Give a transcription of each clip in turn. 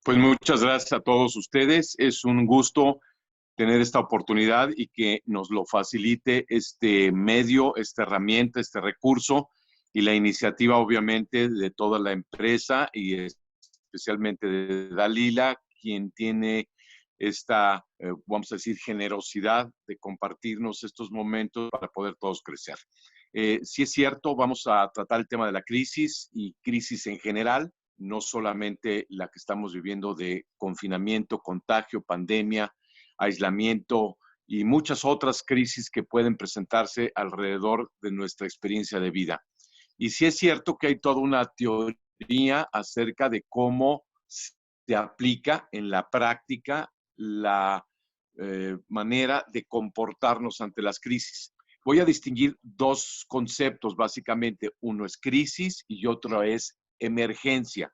Pues muchas gracias a todos ustedes. Es un gusto tener esta oportunidad y que nos lo facilite este medio, esta herramienta, este recurso y la iniciativa obviamente de toda la empresa y especialmente de Dalila, quien tiene esta, vamos a decir, generosidad de compartirnos estos momentos para poder todos crecer. Sí es cierto, vamos a tratar el tema de la crisis y crisis en general, no solamente la que estamos viviendo de confinamiento, contagio, pandemia, aislamiento y muchas otras crisis que pueden presentarse alrededor de nuestra experiencia de vida. Y sí es cierto que hay toda una teoría acerca de cómo se aplica en la práctica la manera de comportarnos ante las crisis. Voy a distinguir dos conceptos básicamente. Uno es crisis y otro es emergencia.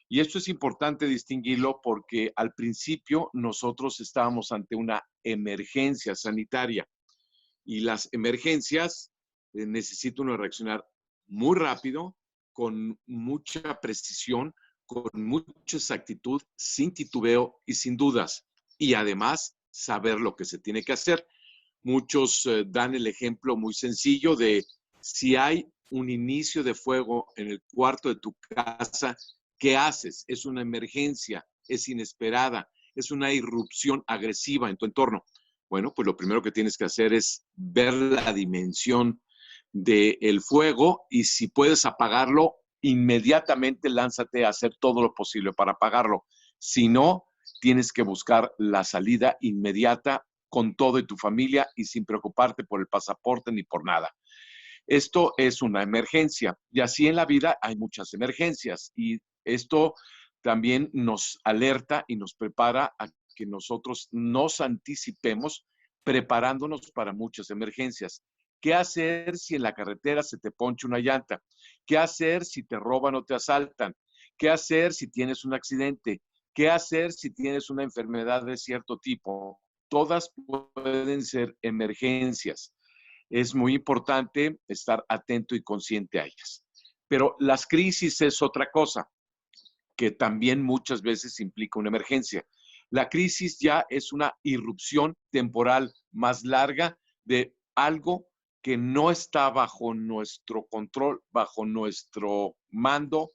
Y esto es importante distinguirlo porque al principio nosotros estábamos ante una emergencia sanitaria y las emergencias necesita uno reaccionar muy rápido, con mucha precisión, con mucha exactitud, sin titubeo y sin dudas. Y además saber lo que se tiene que hacer. Muchos dan el ejemplo muy sencillo de si hay un inicio de fuego en el cuarto de tu casa, ¿qué haces? Es una emergencia, es inesperada, es una irrupción agresiva en tu entorno. Bueno, pues lo primero que tienes que hacer es ver la dimensión del fuego y si puedes apagarlo, inmediatamente lánzate a hacer todo lo posible para apagarlo. Si no, tienes que buscar la salida inmediata con todo y tu familia y sin preocuparte por el pasaporte ni por nada. Esto es una emergencia y así en la vida hay muchas emergencias y esto también nos alerta y nos prepara a que nosotros nos anticipemos preparándonos para muchas emergencias. ¿Qué hacer si en la carretera se te poncha una llanta? ¿Qué hacer si te roban o te asaltan? ¿Qué hacer si tienes un accidente? ¿Qué hacer si tienes una enfermedad de cierto tipo? Todas pueden ser emergencias. Es muy importante estar atento y consciente a ellas. Pero las crisis es otra cosa que también muchas veces implica una emergencia. La crisis ya es una irrupción temporal más larga de algo que no está bajo nuestro control, bajo nuestro mando,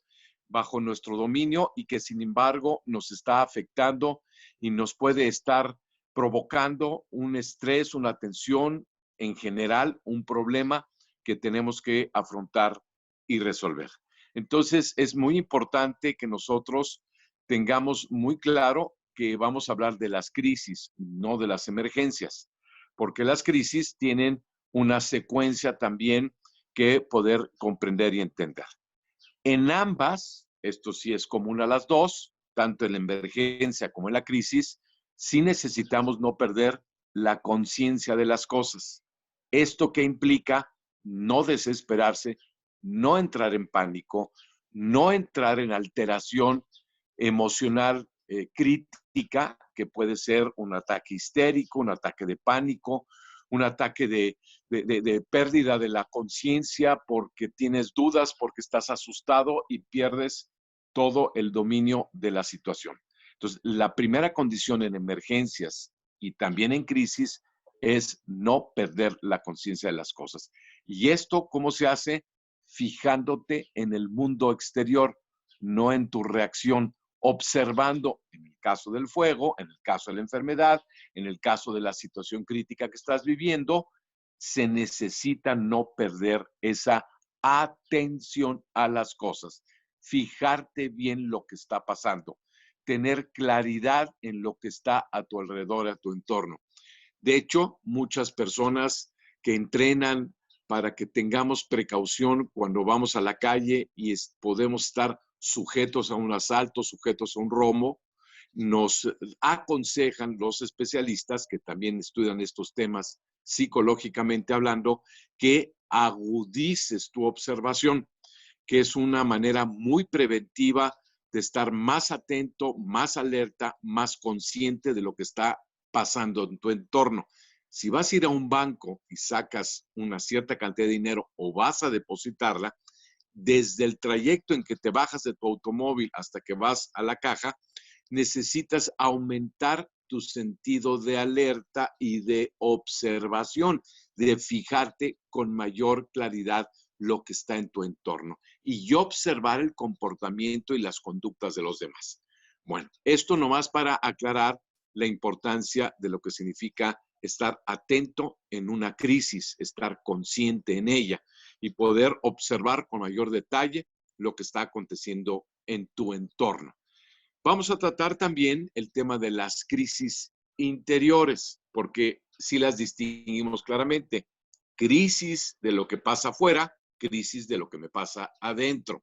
bajo nuestro dominio y que sin embargo nos está afectando y nos puede estar provocando un estrés, una tensión, en general, un problema que tenemos que afrontar y resolver. Entonces, es muy importante que nosotros tengamos muy claro que vamos a hablar de las crisis, no de las emergencias, porque las crisis tienen una secuencia también que poder comprender y entender. En ambas, esto sí es común a las dos, tanto en la emergencia como en la crisis, sí necesitamos no perder la conciencia de las cosas. ¿Esto qué implica? No desesperarse, no entrar en pánico, no entrar en alteración emocional crítica, que puede ser un ataque histérico, un ataque de pánico, un ataque de pérdida de la conciencia porque tienes dudas, porque estás asustado y pierdes todo el dominio de la situación. Entonces, la primera condición en emergencias y también en crisis es no perder la conciencia de las cosas. ¿Y esto cómo se hace? Fijándote en el mundo exterior, no en tu reacción, observando en el caso del fuego, en el caso de la enfermedad, en el caso de la situación crítica que estás viviendo, se necesita no perder esa atención a las cosas, fijarte bien lo que está pasando, tener claridad en lo que está a tu alrededor, a tu entorno. De hecho, muchas personas que entrenan para que tengamos precaución cuando vamos a la calle y podemos estar sujetos a un asalto, sujetos a un robo, nos aconsejan los especialistas que también estudian estos temas psicológicamente hablando, que agudices tu observación, que es una manera muy preventiva de estar más atento, más alerta, más consciente de lo que está pasando en tu entorno. Si vas a ir a un banco y sacas una cierta cantidad de dinero o vas a depositarla, desde el trayecto en que te bajas de tu automóvil hasta que vas a la caja, necesitas aumentar tu sentido de alerta y de observación, de fijarte con mayor claridad lo que está en tu entorno y observar el comportamiento y las conductas de los demás. Bueno, esto nomás para aclarar la importancia de lo que significa estar atento en una crisis, estar consciente en ella y poder observar con mayor detalle lo que está aconteciendo en tu entorno. Vamos a tratar también el tema de las crisis interiores, porque si las distinguimos claramente. Crisis de lo que pasa afuera, crisis de lo que me pasa adentro.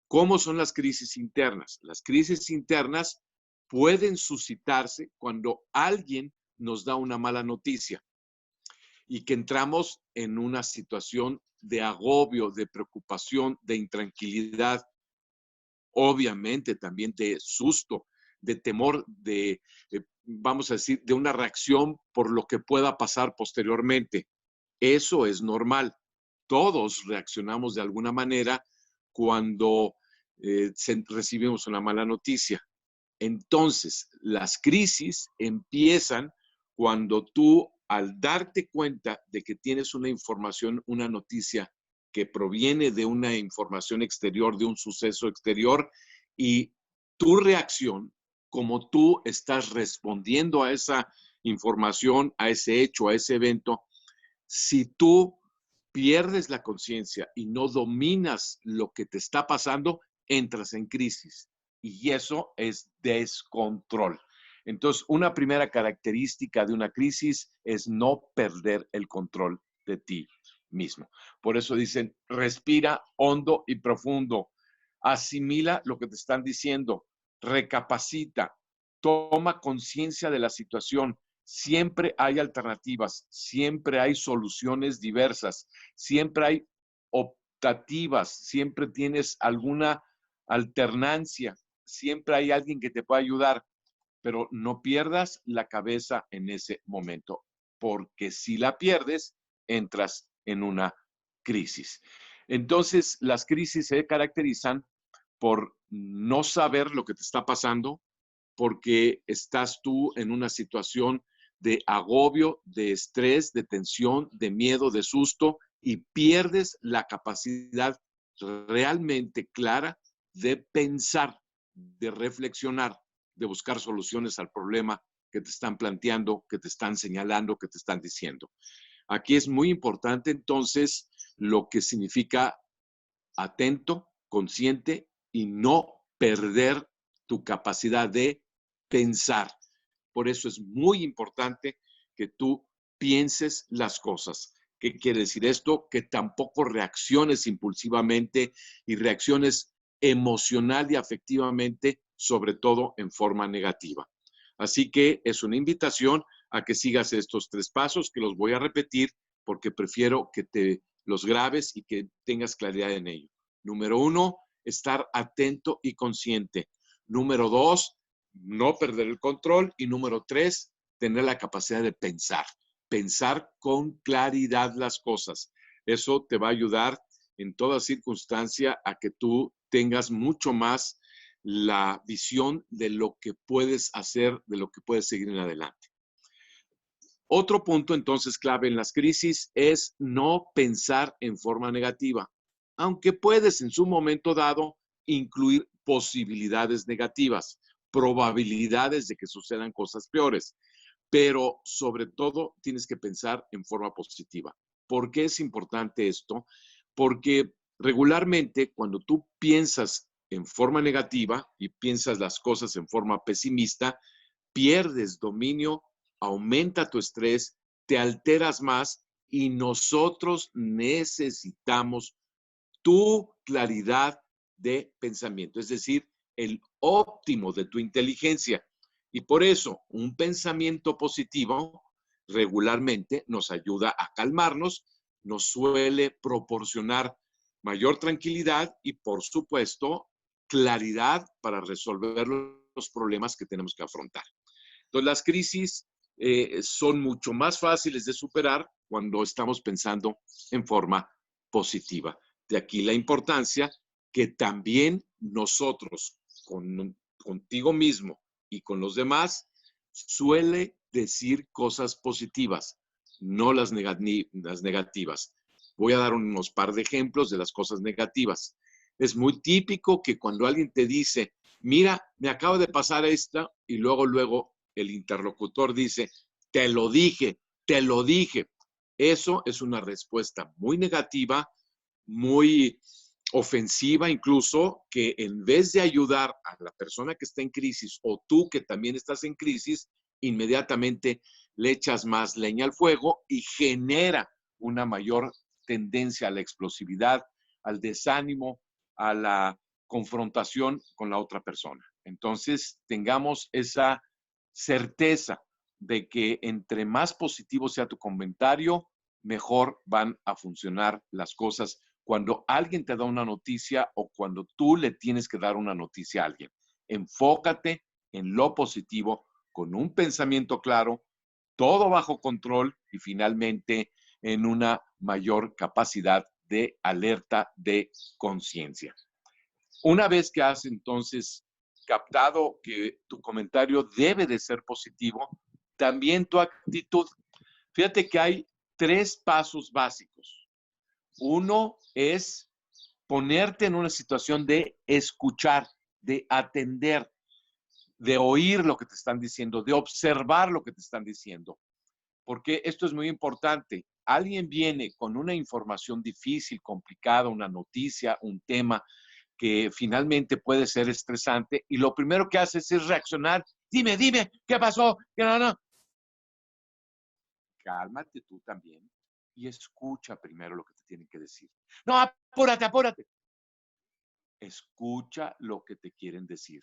¿Cómo son las crisis internas? Las crisis internas pueden suscitarse cuando alguien nos da una mala noticia y que entramos en una situación de agobio, de preocupación, de intranquilidad, obviamente también de susto, de temor, vamos a decir, de una reacción por lo que pueda pasar posteriormente. Eso es normal. Todos reaccionamos de alguna manera cuando recibimos una mala noticia. Entonces, las crisis empiezan cuando tú, al darte cuenta de que tienes una información, una noticia que proviene de una información exterior, de un suceso exterior, y tu reacción, como tú estás respondiendo a esa información, a ese hecho, a ese evento, si tú pierdes la conciencia y no dominas lo que te está pasando, entras en crisis. Y eso es descontrol. Entonces, una primera característica de una crisis es no perder el control de ti mismo. Por eso dicen, respira hondo y profundo, asimila lo que te están diciendo, recapacita, toma conciencia de la situación. Siempre hay alternativas, siempre hay soluciones diversas, siempre hay optativas, siempre tienes alguna alternancia, siempre hay alguien que te pueda ayudar, pero no pierdas la cabeza en ese momento, porque si la pierdes, entras en una crisis. Entonces, las crisis se caracterizan por no saber lo que te está pasando, porque estás tú en una situación de agobio, de estrés, de tensión, de miedo, de susto, y pierdes la capacidad realmente clara de pensar, de reflexionar, de buscar soluciones al problema que te están planteando, que te están señalando, que te están diciendo. Aquí es muy importante entonces lo que significa atento, consciente y no perder tu capacidad de pensar. Por eso es muy importante que tú pienses las cosas. ¿Qué quiere decir esto? Que tampoco reacciones impulsivamente y reacciones emocional y afectivamente, sobre todo en forma negativa. Así que es una invitación a que sigas estos 3 pasos, que los voy a repetir porque prefiero que te los grabes y que tengas claridad en ello. Número 1, estar atento y consciente. Número 2, no perder el control. Y número 3, tener la capacidad de pensar. Pensar con claridad las cosas. Eso te va a ayudar en toda circunstancia a que tú tengas mucho más la visión de lo que puedes hacer, de lo que puedes seguir en adelante. Otro punto entonces clave en las crisis es no pensar en forma negativa, aunque puedes en su momento dado incluir posibilidades negativas, probabilidades de que sucedan cosas peores, pero sobre todo tienes que pensar en forma positiva. ¿Por qué es importante esto? Porque regularmente cuando tú piensas en forma negativa y piensas las cosas en forma pesimista, pierdes dominio, aumenta tu estrés, te alteras más y nosotros necesitamos tu claridad de pensamiento, es decir, el óptimo de tu inteligencia. Y por eso un pensamiento positivo regularmente nos ayuda a calmarnos, nos suele proporcionar mayor tranquilidad y, por supuesto, claridad para resolver los problemas que tenemos que afrontar. Entonces, las crisis son mucho más fáciles de superar cuando estamos pensando en forma positiva. De aquí la importancia que también nosotros, contigo mismo y con los demás, suele decir cosas positivas, no las negativas. Voy a dar unos par de ejemplos de las cosas negativas. Es muy típico que cuando alguien te dice, mira, me acaba de pasar esta, y luego el interlocutor dice, te lo dije, te lo dije. Eso es una respuesta muy negativa, muy ofensiva incluso, que en vez de ayudar a la persona que está en crisis o tú que también estás en crisis, inmediatamente le echas más leña al fuego y genera una mayor tendencia a la explosividad, al desánimo, a la confrontación con la otra persona. Entonces, tengamos esa certeza de que entre más positivo sea tu comentario, mejor van a funcionar las cosas cuando alguien te da una noticia o cuando tú le tienes que dar una noticia a alguien. Enfócate en lo positivo, con un pensamiento claro, todo bajo control y finalmente en una mayor capacidad de alerta de conciencia. Una vez que has entonces captado que tu comentario debe de ser positivo, también tu actitud. Fíjate que hay 3 pasos básicos. Uno es ponerte en una situación de escuchar, de atender, de oír lo que te están diciendo, de observar lo que te están diciendo. Porque esto es muy importante. Alguien viene con una información difícil, complicada, una noticia, un tema que finalmente puede ser estresante y lo primero que haces es reaccionar. Dime, ¿qué pasó? ¿Qué no? Cálmate tú también y escucha primero lo que te tienen que decir. No, apúrate. Escucha lo que te quieren decir.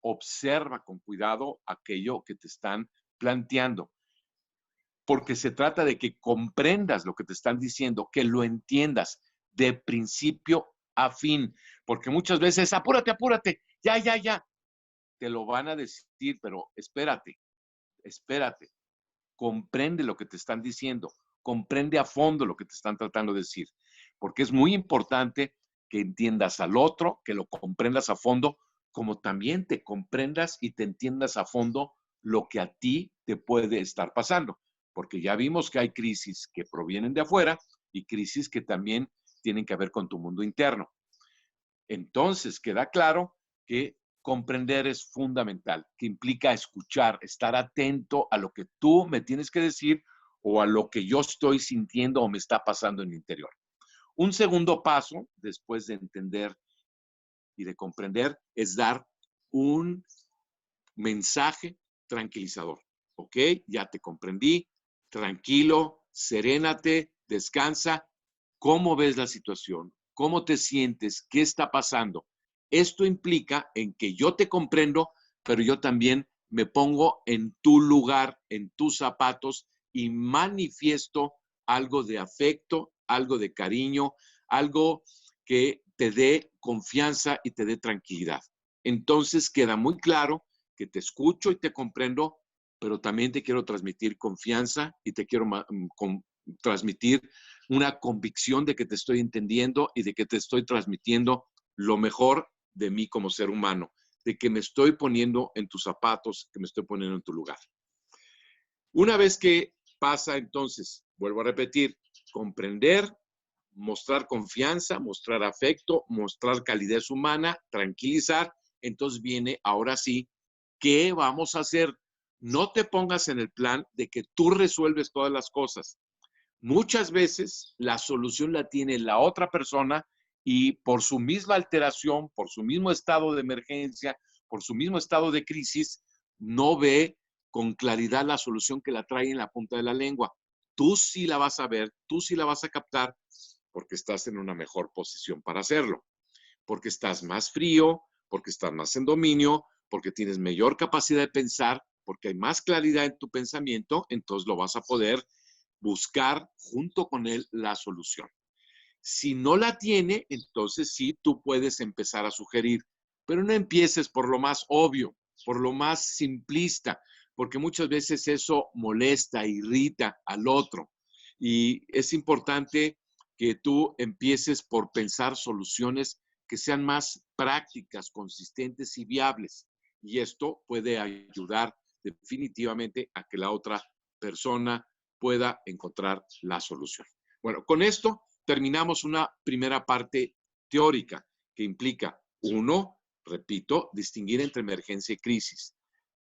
Observa con cuidado aquello que te están planteando, porque se trata de que comprendas lo que te están diciendo, que lo entiendas de principio a fin, porque muchas veces, apúrate, ya, te lo van a decir, pero espérate, comprende lo que te están diciendo, comprende a fondo lo que te están tratando de decir, porque es muy importante que entiendas al otro, que lo comprendas a fondo, como también te comprendas y te entiendas a fondo lo que a ti te puede estar pasando, porque ya vimos que hay crisis que provienen de afuera y crisis que también tienen que ver con tu mundo interno. Entonces, queda claro que comprender es fundamental, que implica escuchar, estar atento a lo que tú me tienes que decir o a lo que yo estoy sintiendo o me está pasando en el interior. Un segundo paso, después de entender y de comprender, es dar un mensaje tranquilizador. ¿Ok? Ya te comprendí, tranquilo, serénate, descansa. ¿Cómo ves la situación? ¿Cómo te sientes? ¿Qué está pasando? Esto implica en que yo te comprendo, pero yo también me pongo en tu lugar, en tus zapatos y manifiesto algo de afecto, algo de cariño, algo que te dé confianza y te dé tranquilidad. Entonces queda muy claro que te escucho y te comprendo, pero también te quiero transmitir confianza y te quiero transmitir una convicción de que te estoy entendiendo y de que te estoy transmitiendo lo mejor de mí como ser humano, de que me estoy poniendo en tus zapatos, que me estoy poniendo en tu lugar. Una vez que pasa, entonces, vuelvo a repetir, comprender, mostrar confianza, mostrar afecto, mostrar calidez humana, tranquilizar, entonces viene ahora sí, ¿qué vamos a hacer? No te pongas en el plan de que tú resuelves todas las cosas. Muchas veces la solución la tiene la otra persona y por su misma alteración, por su mismo estado de emergencia, por su mismo estado de crisis, no ve con claridad la solución que la trae en la punta de la lengua. Tú sí la vas a ver, tú sí la vas a captar porque estás en una mejor posición para hacerlo, porque estás más frío, porque estás más en dominio, porque tienes mayor capacidad de pensar, porque hay más claridad en tu pensamiento, entonces lo vas a poder buscar junto con él la solución. Si no la tiene, entonces sí, tú puedes empezar a sugerir, pero no empieces por lo más obvio, por lo más simplista, porque muchas veces eso molesta, irrita al otro. Y es importante que tú empieces por pensar soluciones que sean más prácticas, consistentes y viables. y esto puede ayudar definitivamente a que la otra persona pueda encontrar la solución. Bueno, con esto terminamos una primera parte teórica que implica, uno, repito, distinguir entre emergencia y crisis.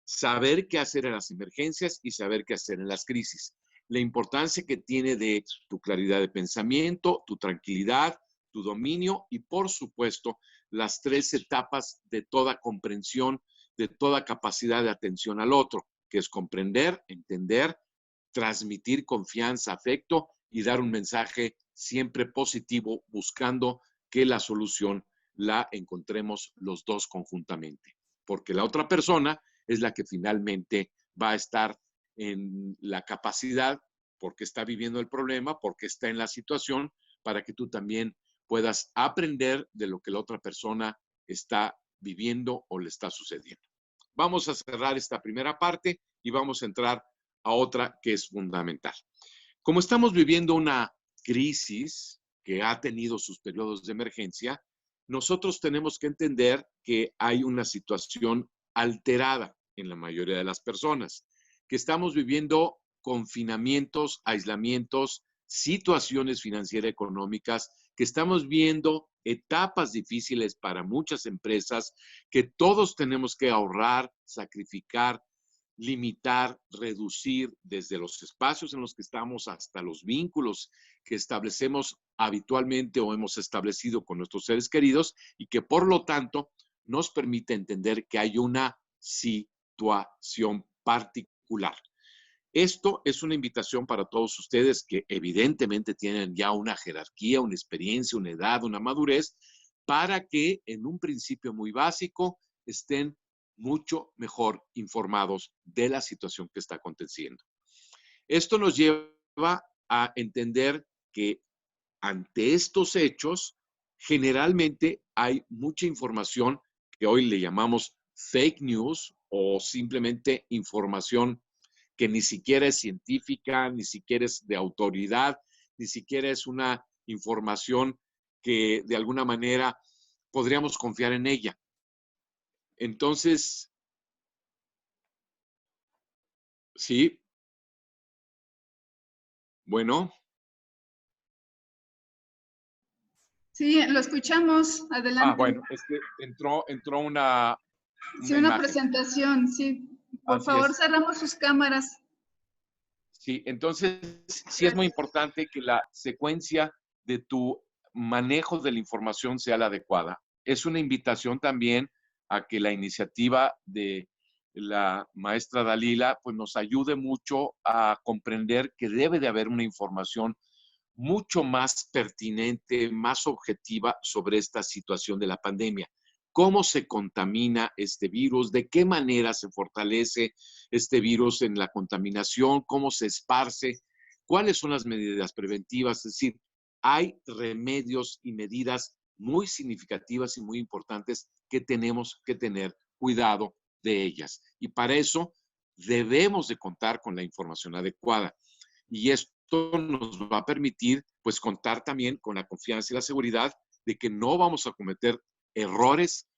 Saber qué hacer en las emergencias y saber qué hacer en las crisis. La importancia que tiene de tu claridad de pensamiento, tu tranquilidad, tu dominio y, por supuesto, las 3 etapas de toda comprensión, de toda capacidad de atención al otro, que es comprender, entender, transmitir confianza, afecto y dar un mensaje siempre positivo, buscando que la solución la encontremos los dos conjuntamente. Porque la otra persona es la que finalmente va a estar en la capacidad, porque está viviendo el problema, porque está en la situación, para que tú también puedas aprender de lo que la otra persona está viviendo o le está sucediendo. Vamos a cerrar esta primera parte y vamos a entrar a otra que es fundamental. Como estamos viviendo una crisis que ha tenido sus periodos de emergencia, nosotros tenemos que entender que hay una situación alterada en la mayoría de las personas, que estamos viviendo confinamientos, aislamientos, situaciones financieras económicas, que estamos viendo etapas difíciles para muchas empresas, que todos tenemos que ahorrar, sacrificar, limitar, reducir desde los espacios en los que estamos hasta los vínculos que establecemos habitualmente o hemos establecido con nuestros seres queridos y que por lo tanto nos permite entender que hay una situación particular. Esto es una invitación para todos ustedes que evidentemente tienen ya una jerarquía, una experiencia, una edad, una madurez, para que en un principio muy básico estén mucho mejor informados de la situación que está aconteciendo. Esto nos lleva a entender que ante estos hechos, generalmente hay mucha información que hoy le llamamos fake news o simplemente información que ni siquiera es científica, ni siquiera es de autoridad, ni siquiera es una información que de alguna manera podríamos confiar en ella. Entonces, sí, bueno. Sí, lo escuchamos. Adelante. Bueno, entró una Sí, una imagen. presentación, sí. Por Así favor, es. cerramos sus cámaras. Sí, entonces sí es muy importante que la secuencia de tu manejo de la información sea la adecuada. Es una invitación también a que la iniciativa de la maestra Dalila pues nos ayude mucho a comprender que debe de haber una información mucho más pertinente, más objetiva sobre esta situación de la pandemia. ¿Cómo se contamina este virus? ¿De qué manera se fortalece este virus en la contaminación? ¿Cómo se esparce? ¿Cuáles son las medidas preventivas? Es decir, hay remedios y medidas muy significativas y muy importantes que tenemos que tener cuidado de ellas. Y para eso debemos de contar con la información adecuada. Y esto nos va a permitir, pues, contar también con la confianza y la seguridad de que no vamos a cometer errores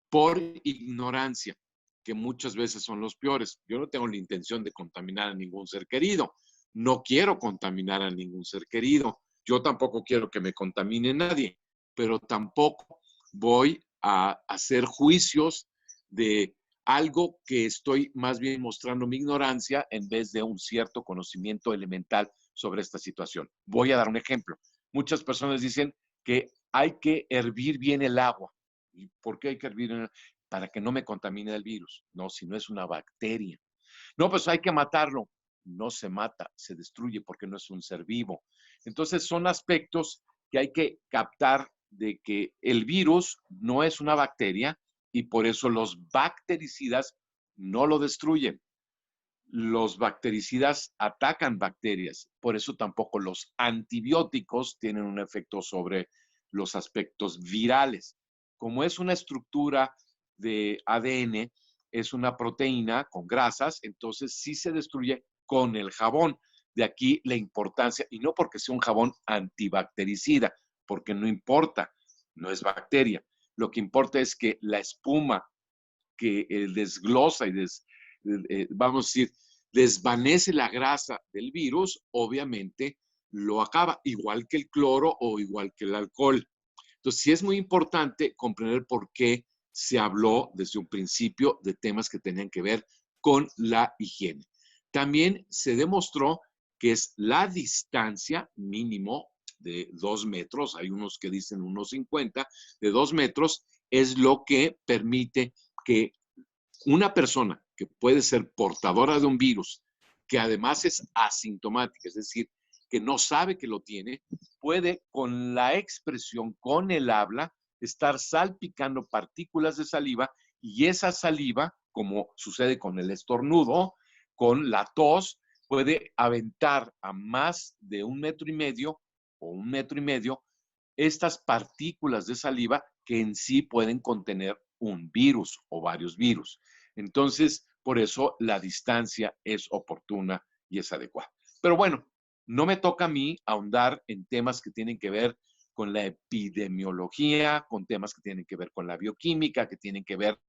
por ignorancia, que muchas veces son los peores. Yo no tengo la intención de contaminar a ningún ser querido. No quiero contaminar a ningún ser querido. Yo tampoco quiero que me contamine nadie, pero tampoco voy a hacer juicios de algo que estoy más bien mostrando mi ignorancia en vez de un cierto conocimiento elemental sobre esta situación. Voy a dar un ejemplo. Muchas personas dicen que hay que hervir bien el agua. ¿Y por qué hay que hervir? Para que no me contamine el virus. No, si no es una bacteria. No, pues hay que matarlo. No se mata, se destruye porque no es un ser vivo. Entonces son aspectos que hay que captar de que el virus no es una bacteria y por eso los bactericidas no lo destruyen. Los bactericidas atacan bacterias, por eso tampoco los antibióticos tienen un efecto sobre los aspectos virales. Como es una estructura de ADN, es una proteína con grasas, entonces sí se destruye con el jabón. De aquí la importancia, y no porque sea un jabón antibactericida, porque no importa, no es bacteria. Lo que importa es que la espuma que desglosa y vamos a decir, desvanece la grasa del virus, obviamente lo acaba, igual que el cloro o igual que el alcohol. Entonces, sí es muy importante comprender por qué se habló desde un principio de temas que tenían que ver con la higiene. También se demostró que es la distancia mínimo de 2 metros, hay unos que dicen 1,50, de 2 metros, es lo que permite que una persona que puede ser portadora de un virus, que además es asintomática, es decir, que no sabe que lo tiene, puede con la expresión, con el habla, estar salpicando partículas de saliva y esa saliva, como sucede con el estornudo, con la tos, puede aventar a más de 1,5 metros o 1,5 metros estas partículas de saliva que en sí pueden contener un virus o varios virus. Entonces, por eso la distancia es oportuna y es adecuada. Pero bueno, no me toca a mí ahondar en temas que tienen que ver con la epidemiología, con temas que tienen que ver con la bioquímica, que tienen que ver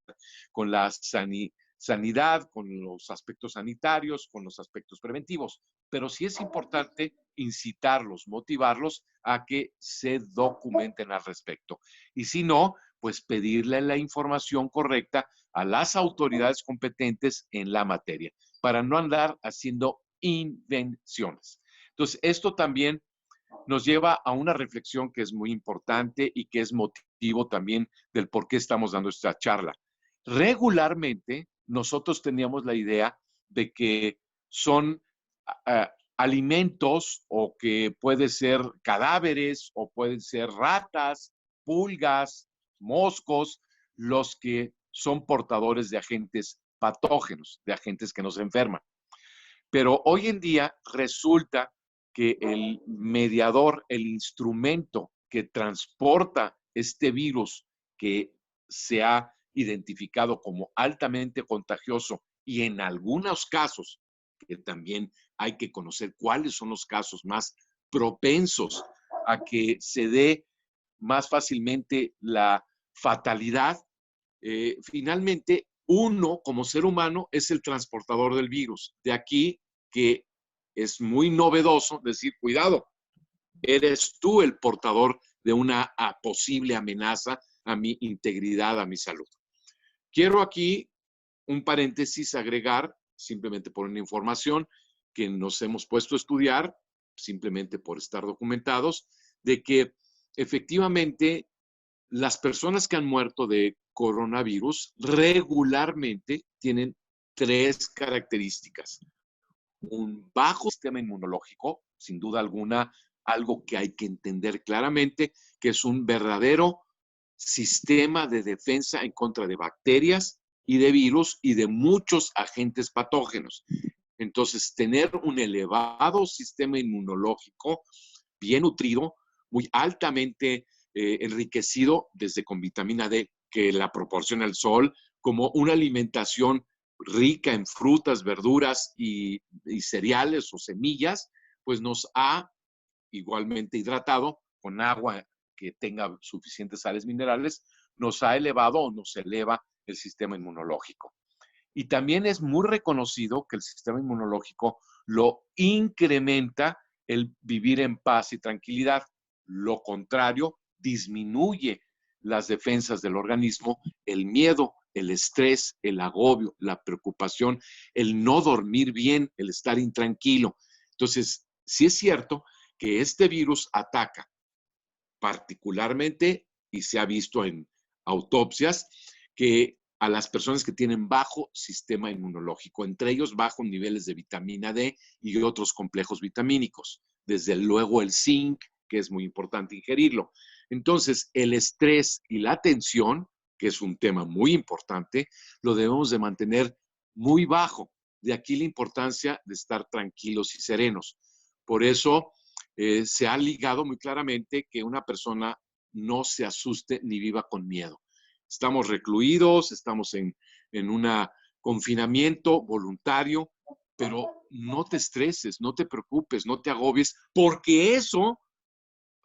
con la sanidad, con los aspectos sanitarios, con los aspectos preventivos. Pero sí es importante incitarlos, motivarlos a que se documenten al respecto. Y si no, pues pedirle la información correcta a las autoridades competentes en la materia, para no andar haciendo invenciones. Entonces, esto también nos lleva a una reflexión que es muy importante y que es motivo también del por qué estamos dando esta charla. Regularmente, nosotros teníamos la idea de que son alimentos o que pueden ser cadáveres o pueden ser ratas, pulgas, moscos, los que son portadores de agentes patógenos, de agentes que nos enferman. Pero hoy en día resulta que el mediador, el instrumento que transporta este virus que se ha identificado como altamente contagioso y en algunos casos, que también hay que conocer cuáles son los casos más propensos a que se dé más fácilmente la fatalidad, finalmente uno como ser humano es el transportador del virus. De aquí que es muy novedoso decir, cuidado, eres tú el portador de una posible amenaza a mi integridad, a mi salud. Quiero aquí un paréntesis agregar, simplemente por una información que nos hemos puesto a estudiar, simplemente por estar documentados, de que efectivamente las personas que han muerto de coronavirus regularmente tienen 3 características. Un bajo sistema inmunológico, sin duda alguna, algo que hay que entender claramente, que es un verdadero sistema de defensa en contra de bacterias y de virus y de muchos agentes patógenos. Entonces, tener un elevado sistema inmunológico bien nutrido, muy altamente enriquecido desde con vitamina D, que la proporciona el sol, como una alimentación rica en frutas, verduras y cereales o semillas, pues nos ha igualmente hidratado con agua que tenga suficientes sales minerales, nos ha elevado o nos eleva el sistema inmunológico. Y también es muy reconocido que el sistema inmunológico lo incrementa el vivir en paz y tranquilidad. Lo contrario, disminuye las defensas del organismo, el miedo, el estrés, el agobio, la preocupación, el no dormir bien, el estar intranquilo. Entonces, sí es cierto que este virus ataca particularmente, y se ha visto en autopsias, que a las personas que tienen bajo sistema inmunológico, entre ellos bajos niveles de vitamina D y otros complejos vitamínicos. Desde luego el zinc, que es muy importante ingerirlo. Entonces, el estrés y la tensión, que es un tema muy importante, lo debemos de mantener muy bajo. De aquí la importancia de estar tranquilos y serenos. Por eso se ha ligado muy claramente que una persona no se asuste ni viva con miedo. Estamos recluidos, estamos en un confinamiento voluntario, pero no te estreses, no te preocupes, no te agobies, porque eso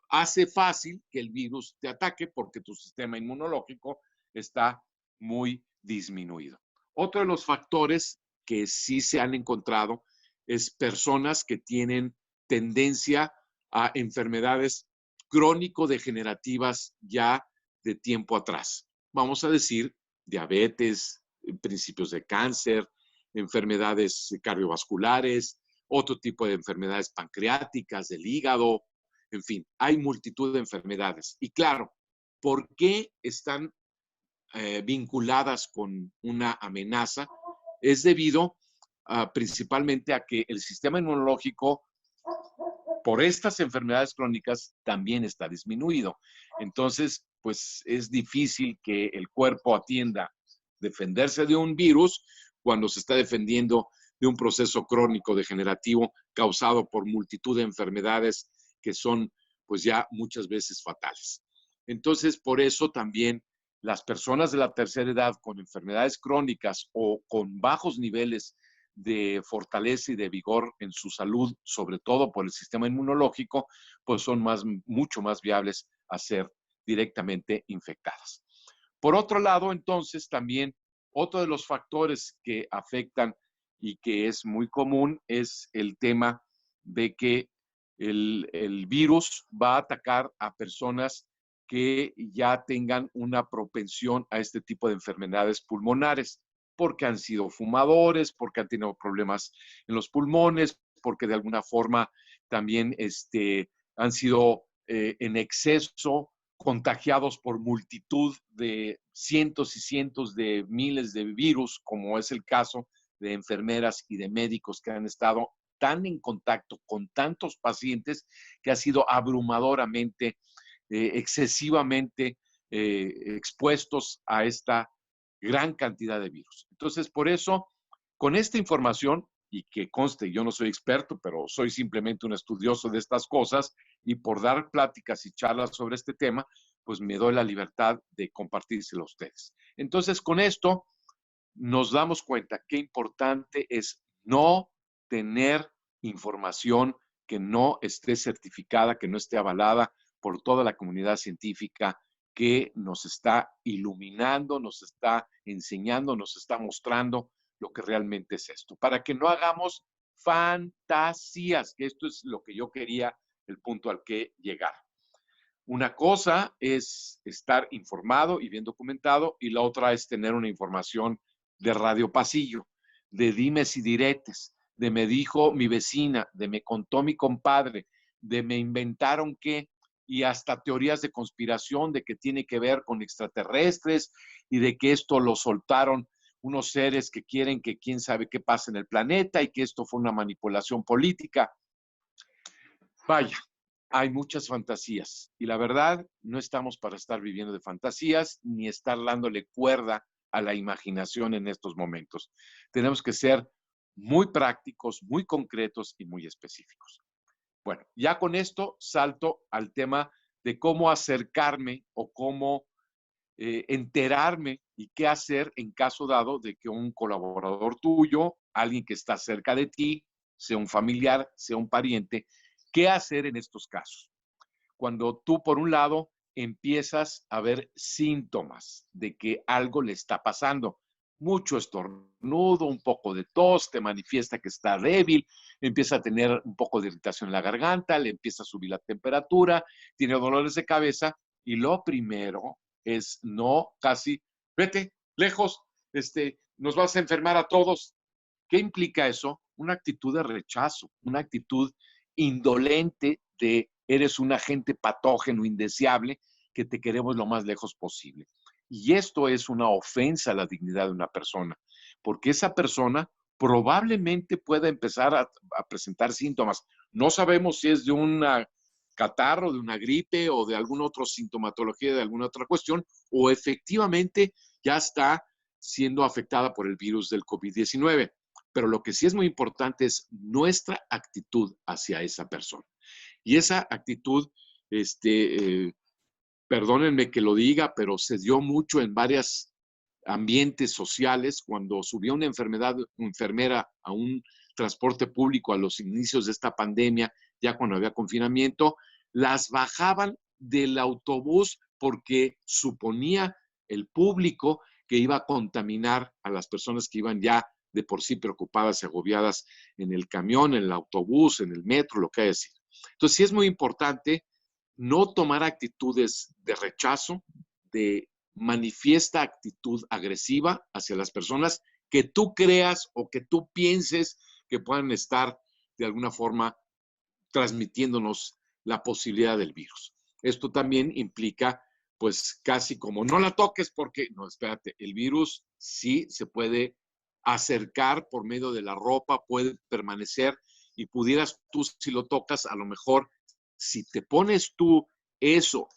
hace fácil que el virus te ataque porque tu sistema inmunológico está muy disminuido. Otro de los factores que sí se han encontrado es personas que tienen tendencia a enfermedades crónico-degenerativas ya de tiempo atrás. Vamos a decir, diabetes, principios de cáncer, enfermedades cardiovasculares, otro tipo de enfermedades pancreáticas, del hígado, en fin, hay multitud de enfermedades. Y claro, ¿por qué están vinculadas con una amenaza? Es debido principalmente a que el sistema inmunológico por estas enfermedades crónicas también está disminuido. Entonces, pues es difícil que el cuerpo atienda defenderse de un virus cuando se está defendiendo de un proceso crónico degenerativo causado por multitud de enfermedades que son pues ya muchas veces fatales. Entonces, por eso también las personas de la tercera edad con enfermedades crónicas o con bajos niveles de fortaleza y de vigor en su salud, sobre todo por el sistema inmunológico, pues son mucho más viables a ser directamente infectadas. Por otro lado, entonces, también otro de los factores que afectan y que es muy común es el tema de que el virus va a atacar a personas que ya tengan una propensión a este tipo de enfermedades pulmonares, porque han sido fumadores, porque han tenido problemas en los pulmones, porque de alguna forma también han sido en exceso contagiados por multitud de cientos y cientos de miles de virus, como es el caso de enfermeras y de médicos que han estado tan en contacto con tantos pacientes que ha sido abrumadoramente, excesivamente expuestos a esta gran cantidad de virus. Entonces, por eso, con esta información, y que conste, yo no soy experto, pero soy simplemente un estudioso de estas cosas, y por dar pláticas y charlas sobre este tema, pues me doy la libertad de compartírselo a ustedes. Entonces, con esto nos damos cuenta qué importante es no tener información que no esté certificada, que no esté avalada por toda la comunidad científica que nos está iluminando, nos está enseñando, nos está mostrando lo que realmente es esto, para que no hagamos fantasías, que esto es lo que yo quería, el punto al que llegar. Una cosa es estar informado y bien documentado, y la otra es tener una información de radio pasillo, de dimes y diretes, de me dijo mi vecina, de me contó mi compadre, de me inventaron qué, y hasta teorías de conspiración de que tiene que ver con extraterrestres y de que esto lo soltaron unos seres que quieren que quién sabe qué pasa en el planeta y que esto fue una manipulación política. Vaya, hay muchas fantasías y la verdad no estamos para estar viviendo de fantasías ni estar dándole cuerda a la imaginación en estos momentos. Tenemos que ser muy prácticos, muy concretos y muy específicos. Bueno, ya con esto salto al tema de cómo acercarme o cómo enterarme y qué hacer en caso dado de que un colaborador tuyo, alguien que está cerca de ti, sea un familiar, sea un pariente, qué hacer en estos casos. Cuando tú, por un lado, empiezas a ver síntomas de que algo le está pasando, mucho estornudo, un poco de tos, te manifiesta que está débil, empieza a tener un poco de irritación en la garganta, le empieza a subir la temperatura, tiene dolores de cabeza, y lo primero es no casi, vete, lejos, nos vas a enfermar a todos. ¿Qué implica eso? Una actitud de rechazo, una actitud indolente de eres un agente patógeno indeseable que te queremos lo más lejos posible. Y esto es una ofensa a la dignidad de una persona, porque esa persona probablemente pueda empezar a presentar síntomas. No sabemos si es de una catarro, de una gripe o de alguna otra sintomatología, de alguna otra cuestión, o efectivamente ya está siendo afectada por el virus del COVID-19. Pero lo que sí es muy importante es nuestra actitud hacia esa persona. Y esa actitud, perdónenme que lo diga, pero se dio mucho en varios ambientes sociales cuando subió una enfermera a un transporte público a los inicios de esta pandemia, ya cuando había confinamiento, las bajaban del autobús porque suponía el público que iba a contaminar a las personas que iban ya de por sí preocupadas y agobiadas en el camión, en el autobús, en el metro, lo que haya sido. Entonces sí es muy importante no tomar actitudes de rechazo, de manifiesta actitud agresiva hacia las personas que tú creas o que tú pienses que puedan estar de alguna forma transmitiéndonos la posibilidad del virus. Esto también implica, pues casi como no la toques porque, no, espérate, el virus sí se puede acercar por medio de la ropa, puede permanecer y pudieras tú, si lo tocas, a lo mejor, si te pones tú eso,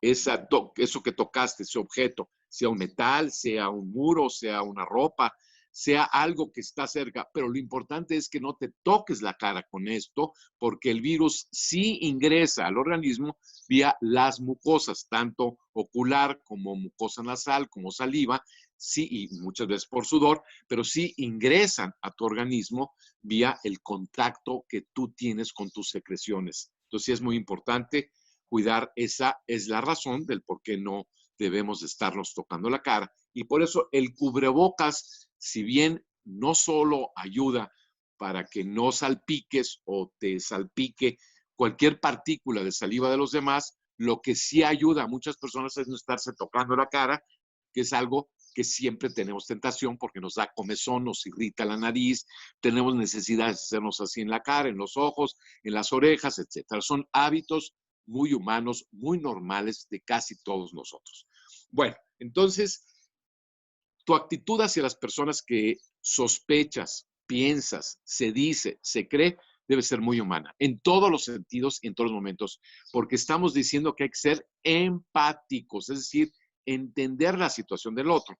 eso que tocaste, ese objeto, sea un metal, sea un muro, sea una ropa, sea algo que está cerca, pero lo importante es que no te toques la cara con esto, porque el virus sí ingresa al organismo vía las mucosas, tanto ocular como mucosa nasal, como saliva, sí, y muchas veces por sudor, pero sí ingresan a tu organismo vía el contacto que tú tienes con tus secreciones. Entonces sí es muy importante cuidar, esa es la razón del por qué no debemos de estarnos tocando la cara. Y por eso el cubrebocas, si bien no solo ayuda para que no salpiques o te salpique cualquier partícula de saliva de los demás, lo que sí ayuda a muchas personas es no estarse tocando la cara, que es algo que siempre tenemos tentación porque nos da comezón, nos irrita la nariz, tenemos necesidad de hacernos así en la cara, en los ojos, en las orejas, etcétera. Son hábitos muy humanos, muy normales de casi todos nosotros. Bueno, entonces, tu actitud hacia las personas que sospechas, piensas, se dice, se cree, debe ser muy humana, en todos los sentidos y en todos los momentos, porque estamos diciendo que hay que ser empáticos, es decir, entender la situación del otro.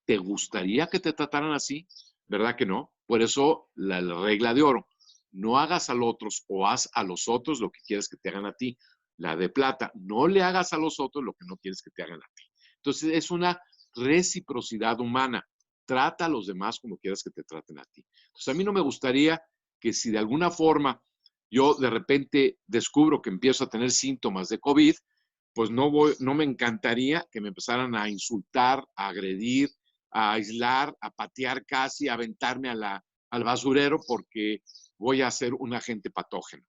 ¿Te gustaría que te trataran así? ¿Verdad que no? Por eso la regla de oro, no hagas a los otros o haz a los otros lo que quieres que te hagan a ti. La de plata, no le hagas a los otros lo que no quieres que te hagan a ti. Entonces es una reciprocidad humana. Trata a los demás como quieras que te traten a ti. Entonces a mí no me gustaría que si de alguna forma yo de repente descubro que empiezo a tener síntomas de COVID, pues no me encantaría que me empezaran a insultar, a agredir, a aislar, a patear casi, a aventarme al basurero porque voy a ser un agente patógeno.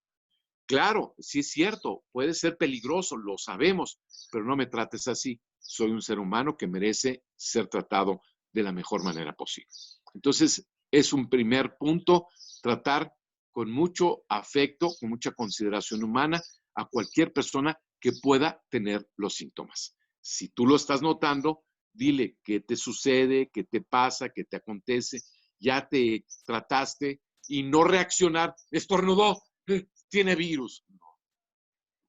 Claro, sí es cierto, puede ser peligroso, lo sabemos, pero no me trates así. Soy un ser humano que merece ser tratado de la mejor manera posible. Entonces, es un primer punto, tratar con mucho afecto, con mucha consideración humana a cualquier persona que pueda tener los síntomas. Si tú lo estás notando, dile qué te sucede, qué te pasa, qué te acontece, ya te trataste y no reaccionar, estornudó, tiene virus. No.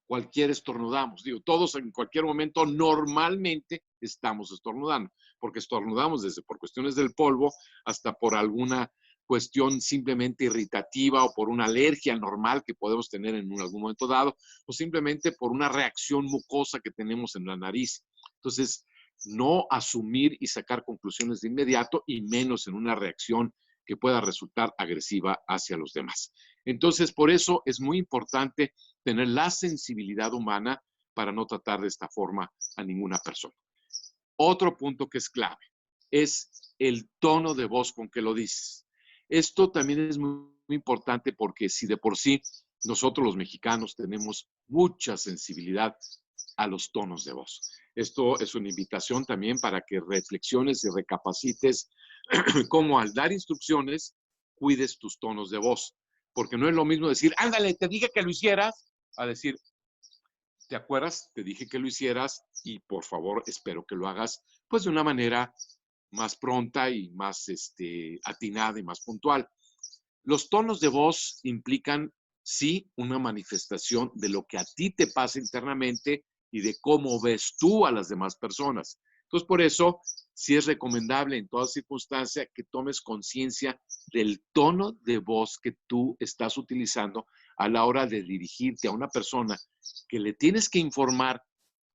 Cualquier estornudamos. Digo, todos en cualquier momento normalmente estamos estornudando, porque estornudamos desde por cuestiones del polvo hasta por alguna cuestión simplemente irritativa o por una alergia normal que podemos tener en algún momento dado, o simplemente por una reacción mucosa que tenemos en la nariz. Entonces, no asumir y sacar conclusiones de inmediato y menos en una reacción que pueda resultar agresiva hacia los demás. Entonces, por eso es muy importante tener la sensibilidad humana para no tratar de esta forma a ninguna persona. Otro punto que es clave es el tono de voz con que lo dices. Esto también es muy importante porque si de por sí nosotros los mexicanos tenemos mucha sensibilidad a los tonos de voz. Esto es una invitación también para que reflexiones y recapacites cómo al dar instrucciones cuides tus tonos de voz. Porque no es lo mismo decir, ándale, te dije que lo hicieras, a decir, ¿te acuerdas? Te dije que lo hicieras y por favor espero que lo hagas pues de una manera más pronta y más atinada y más puntual. Los tonos de voz implican, sí, una manifestación de lo que a ti te pasa internamente y de cómo ves tú a las demás personas. Entonces, por eso, sí es recomendable en toda circunstancia que tomes conciencia del tono de voz que tú estás utilizando a la hora de dirigirte a una persona que le tienes que informar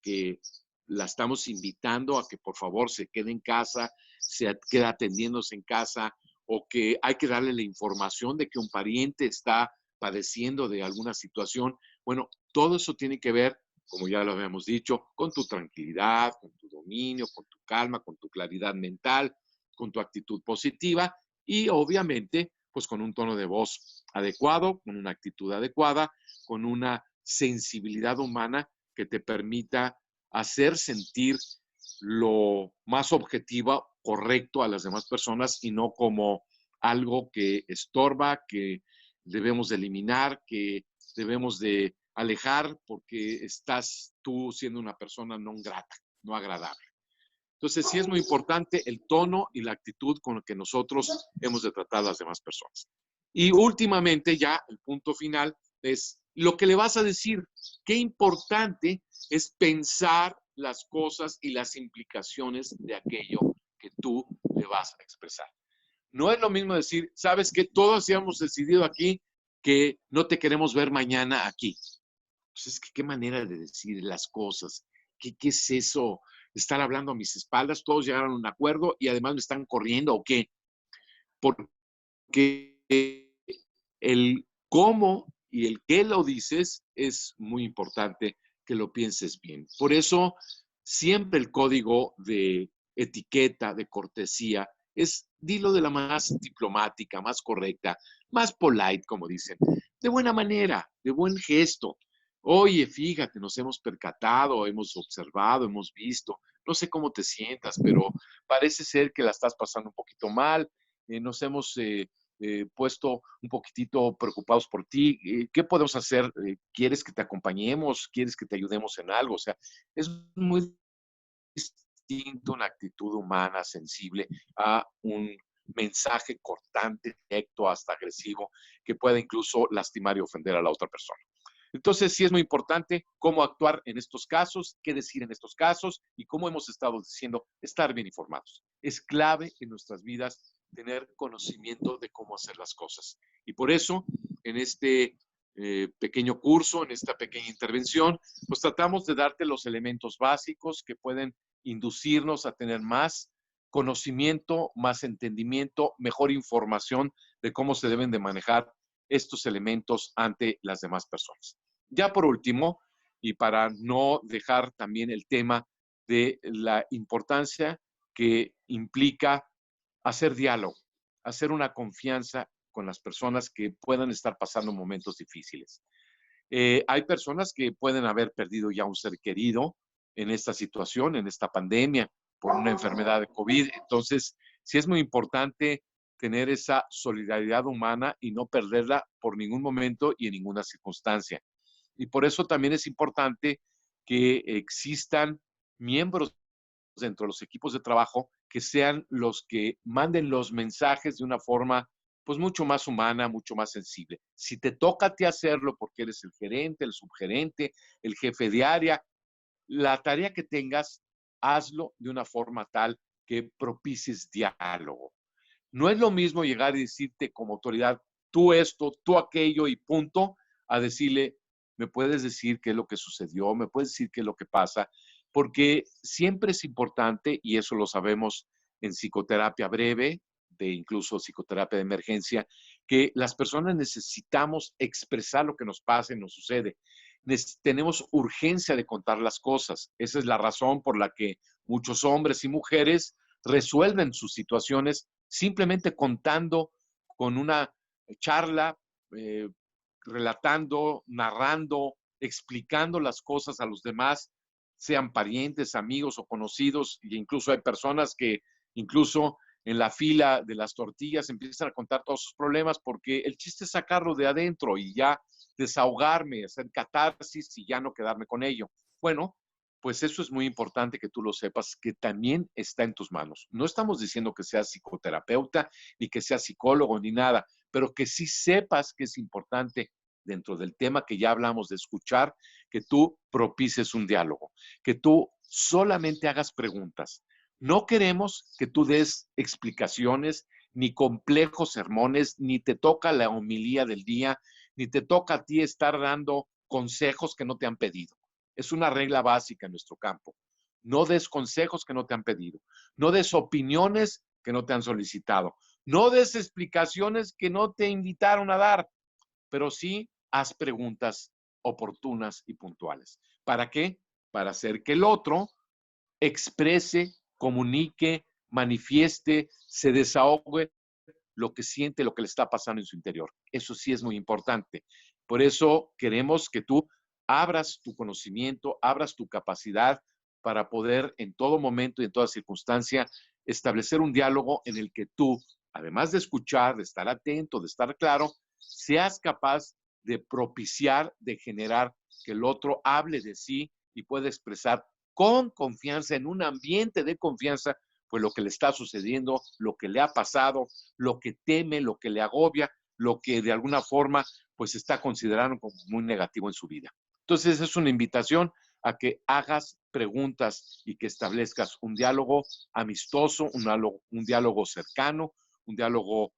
que la estamos invitando a que por favor se quede en casa, se quede atendiéndose en casa, o que hay que darle la información de que un pariente está padeciendo de alguna situación. Bueno, todo eso tiene que ver, como ya lo habíamos dicho, con tu tranquilidad, con tu dominio, con tu calma, con tu claridad mental, con tu actitud positiva y obviamente pues con un tono de voz adecuado, con una actitud adecuada, con una sensibilidad humana que te permita hacer sentir lo más objetivo, correcto a las demás personas y no como algo que estorba, que debemos de eliminar, que debemos de alejar porque estás tú siendo una persona no grata, no agradable. Entonces, sí es muy importante el tono y la actitud con la que nosotros hemos de tratar a las demás personas. Y últimamente, ya el punto final es lo que le vas a decir. Qué importante es pensar las cosas y las implicaciones de aquello que tú le vas a expresar. No es lo mismo decir, sabes que todos ya hemos decidido aquí que no te queremos ver mañana aquí. Pues es que qué manera de decir las cosas. ¿Qué es eso? Estar hablando a mis espaldas, todos llegaron a un acuerdo y además me están corriendo o qué. Porque el cómo y el qué lo dices es muy importante que lo pienses bien. Por eso siempre el código de etiqueta, de cortesía, es dilo de la más diplomática, más correcta, más polite, como dicen, de buena manera, de buen gesto. Oye, fíjate, nos hemos percatado, hemos observado, hemos visto, no sé cómo te sientas, pero parece ser que la estás pasando un poquito mal, nos hemos puesto un poquitito preocupados por ti. ¿Qué podemos hacer? ¿Quieres que te acompañemos? ¿Quieres que te ayudemos en algo? O sea, es muy distinto una actitud humana, sensible, a un mensaje cortante, directo, hasta agresivo, que pueda incluso lastimar y ofender a la otra persona. Entonces, sí es muy importante cómo actuar en estos casos, qué decir en estos casos y como hemos estado diciendo, estar bien informados. Es clave en nuestras vidas tener conocimiento de cómo hacer las cosas. Y por eso, en este pequeño curso, en esta pequeña intervención, pues tratamos de darte los elementos básicos que pueden inducirnos a tener más conocimiento, más entendimiento, mejor información de cómo se deben de manejar estos elementos ante las demás personas. Ya por último, y para no dejar también el tema de la importancia que implica hacer diálogo, hacer una confianza con las personas que puedan estar pasando momentos difíciles. Hay personas que pueden haber perdido ya un ser querido en esta situación, en esta pandemia, por una enfermedad de COVID. Entonces, sí es muy importante tener esa solidaridad humana y no perderla por ningún momento y en ninguna circunstancia. Y por eso también es importante que existan miembros dentro de los equipos de trabajo que sean los que manden los mensajes de una forma pues mucho más humana, mucho más sensible. Si te toca a ti hacerlo porque eres el gerente, el subgerente, el jefe de área, la tarea que tengas, hazlo de una forma tal que propicies diálogo. No es lo mismo llegar y decirte como autoridad, tú esto, tú aquello y punto, a decirle, me puedes decir qué es lo que sucedió, me puedes decir qué es lo que pasa, porque siempre es importante, y eso lo sabemos en psicoterapia breve, de incluso psicoterapia de emergencia, que las personas necesitamos expresar lo que nos pasa y nos sucede. Tenemos urgencia de contar las cosas. Esa es la razón por la que muchos hombres y mujeres resuelven sus situaciones simplemente contando con una charla, eh, relatando, narrando, explicando las cosas a los demás, sean parientes, amigos o conocidos, e incluso hay personas que incluso en la fila de las tortillas empiezan a contar todos sus problemas porque el chiste es sacarlo de adentro y ya desahogarme, hacer catarsis y ya no quedarme con ello. Bueno, pues eso es muy importante que tú lo sepas, que también está en tus manos. No estamos diciendo que seas psicoterapeuta, ni que seas psicólogo, ni nada, pero que sí sepas que es importante dentro del tema que ya hablamos de escuchar, que tú propicies un diálogo, que tú solamente hagas preguntas. No queremos que tú des explicaciones, ni complejos sermones, ni te toca la homilía del día, ni te toca a ti estar dando consejos que no te han pedido. Es una regla básica en nuestro campo. No des consejos que no te han pedido. No des opiniones que no te han solicitado. No des explicaciones que no te invitaron a dar, pero sí haz preguntas oportunas y puntuales. ¿Para qué? Para hacer que el otro exprese comunique, manifieste, se desahogue lo que siente, lo que le está pasando en su interior. Eso sí es muy importante. Por eso queremos que tú abras tu conocimiento, abras tu capacidad para poder en todo momento y en toda circunstancia establecer un diálogo en el que tú, además de escuchar, de estar atento, de estar claro, seas capaz de propiciar, de generar que el otro hable de sí y pueda expresar con confianza, en un ambiente de confianza, pues lo que le está sucediendo, lo que le ha pasado, lo que teme, lo que le agobia, lo que de alguna forma pues está considerando como muy negativo en su vida. Entonces es una invitación a que hagas preguntas y que establezcas un diálogo amistoso, un diálogo cercano, un diálogo